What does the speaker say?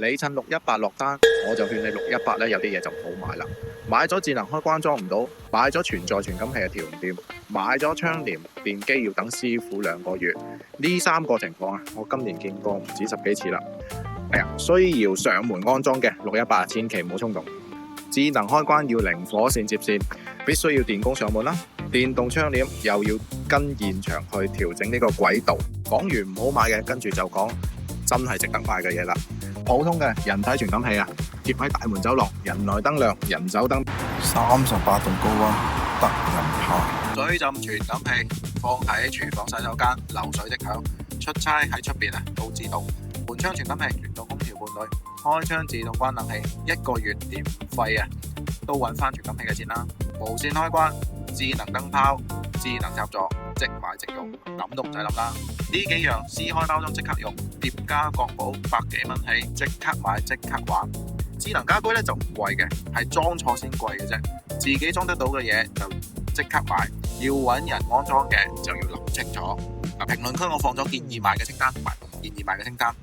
你趁618落單，我就勸你618咧，有啲嘢就唔好買啦。買咗智能開關裝唔到，買咗全在傳感器又調唔掂，買咗窗簾電機要等師傅2個月。呢3個情況啊，我今年見過唔止10幾次啦。需要上門安裝嘅618，千祈唔好衝動。智能開關要零火線接線，必須要電工上門啦。電動窗簾又要跟現場去調整呢個軌道。講完唔好買嘅，跟住就講真係值得買嘅嘢啦。普通嘅人體傳感器啊，貼喺大門走廊，人來燈亮，人走燈。38度高溫，得人怕。水浸傳感器放喺廚房、洗手間，流水的響。出差喺出邊啊，都知道。門窗傳感器聯動空調伴侶，開窗自動關冷氣，1個月電費啊，都揾翻傳感器嘅錢啦。無線開關、智能燈泡、智能插座，即買即用，諗都唔使諗啦。呢幾樣撕開包裝即刻用，疊加國寶100幾蚊起，即刻買即刻玩。智能家居咧就唔貴嘅，係裝錯先貴嘅啫。自己裝得到嘅嘢就即刻買，要揾人安裝嘅就要諗清楚。評論區我放咗建議買嘅清單同埋唔建議買嘅清單。